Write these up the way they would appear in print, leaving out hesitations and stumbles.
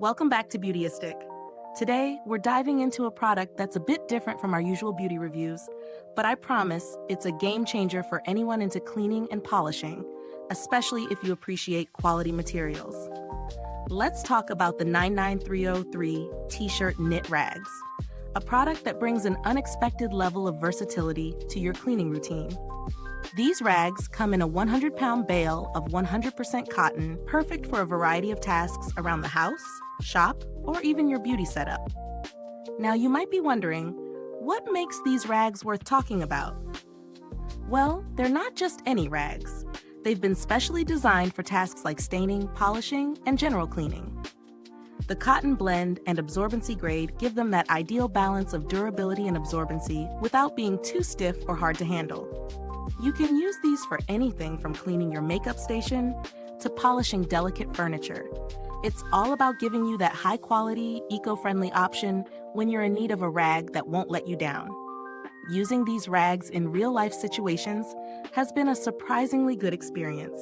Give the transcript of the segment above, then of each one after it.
Welcome back to Beautyistic. Today, we're diving into a product that's a bit different from our usual beauty reviews, but I promise it's a game changer for anyone into cleaning and polishing, especially if you appreciate quality materials. Let's talk about the 99303 T-shirt knit rags, a product that brings an unexpected level of versatility to your cleaning routine. These rags come in a 100-pound bale of 100% cotton, perfect for a variety of tasks around the house, shop, or even your beauty setup. Now you might be wondering, what makes these rags worth talking about? Well, they're not just any rags. They've been specially designed for tasks like staining, polishing, and general cleaning. The cotton blend and absorbency grade give them that ideal balance of durability and absorbency without being too stiff or hard to handle. You can use these for anything from cleaning your makeup station to polishing delicate furniture. It's all about giving you that high-quality, eco-friendly option when you're in need of a rag that won't let you down. Using these rags in real-life situations has been a surprisingly good experience.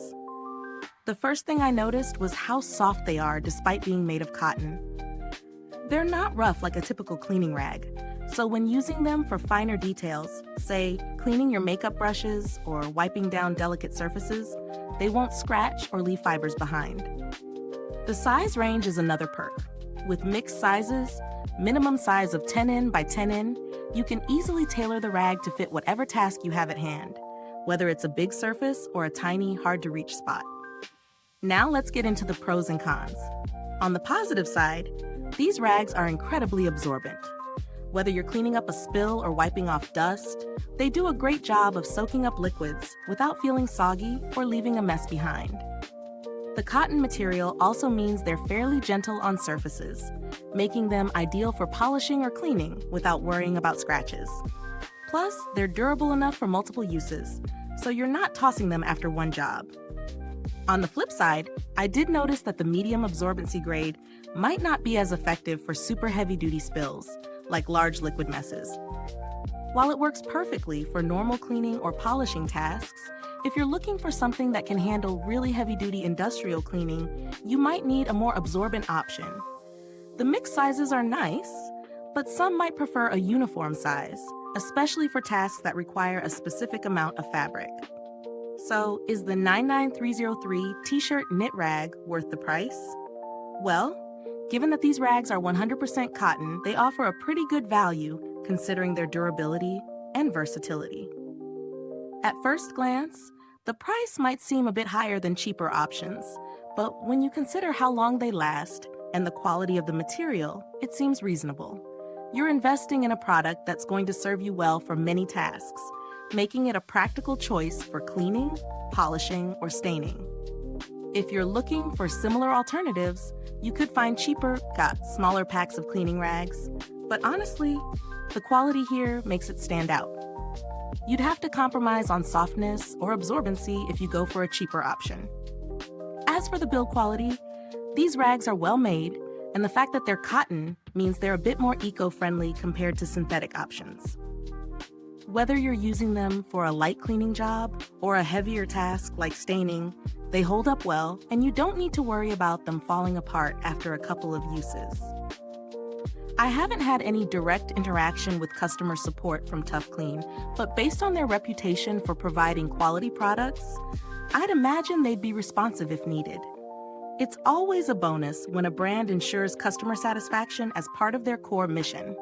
The first thing I noticed was how soft they are despite being made of cotton. They're not rough like a typical cleaning rag, so when using them for finer details, say cleaning your makeup brushes or wiping down delicate surfaces, they won't scratch or leave fibers behind. The size range is another perk. With mixed sizes, minimum size of 10N by 10N, you can easily tailor the rag to fit whatever task you have at hand, whether it's a big surface or a tiny, hard-to-reach spot. Now let's get into the pros and cons. On the positive side, these rags are incredibly absorbent. Whether you're cleaning up a spill or wiping off dust, they do a great job of soaking up liquids without feeling soggy or leaving a mess behind. The cotton material also means they're fairly gentle on surfaces, making them ideal for polishing or cleaning without worrying about scratches. Plus, they're durable enough for multiple uses, so you're not tossing them after one job. On the flip side, I did notice that the medium absorbency grade might not be as effective for super heavy-duty spills, like large liquid messes. While it works perfectly for normal cleaning or polishing tasks, if you're looking for something that can handle really heavy-duty industrial cleaning, you might need a more absorbent option. The mixed sizes are nice, but some might prefer a uniform size, especially for tasks that require a specific amount of fabric. So, is the 99303 T-shirt knit rag worth the price? Well, given that these rags are 100% cotton, they offer a pretty good value considering their durability and versatility. At first glance, the price might seem a bit higher than cheaper options, but when you consider how long they last and the quality of the material, it seems reasonable. You're investing in a product that's going to serve you well for many tasks, making it a practical choice for cleaning, polishing, or staining. If you're looking for similar alternatives, you could find cheaper, smaller packs of cleaning rags, but honestly, the quality here makes it stand out. You'd have to compromise on softness or absorbency if you go for a cheaper option. As for the build quality, these rags are well made, and the fact that they're cotton means they're a bit more eco-friendly compared to synthetic options. Whether you're using them for a light cleaning job or a heavier task like staining, they hold up well, and you don't need to worry about them falling apart after a couple of uses. I haven't had any direct interaction with customer support from Tough Clean, but based on their reputation for providing quality products, I'd imagine they'd be responsive if needed. It's always a bonus when a brand ensures customer satisfaction as part of their core mission.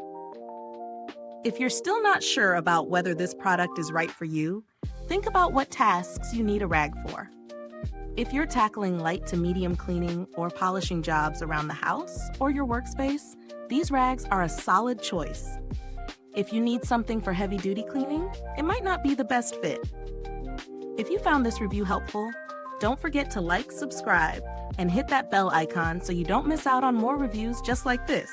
If you're still not sure about whether this product is right for you, think about what tasks you need a rag for. If you're tackling light to medium cleaning or polishing jobs around the house or your workspace, these rags are a solid choice. If you need something for heavy-duty cleaning, it might not be the best fit. If you found this review helpful, don't forget to like, subscribe, and hit that bell icon so you don't miss out on more reviews just like this.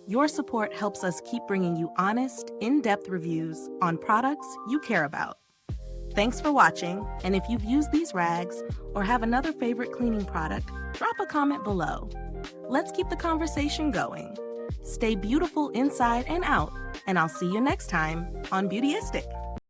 Your support helps us keep bringing you honest, in-depth reviews on products you care about. Thanks for watching, and if you've used these rags or have another favorite cleaning product, drop a comment below. Let's keep the conversation going. Stay beautiful inside and out, and I'll see you next time on Beautyistic.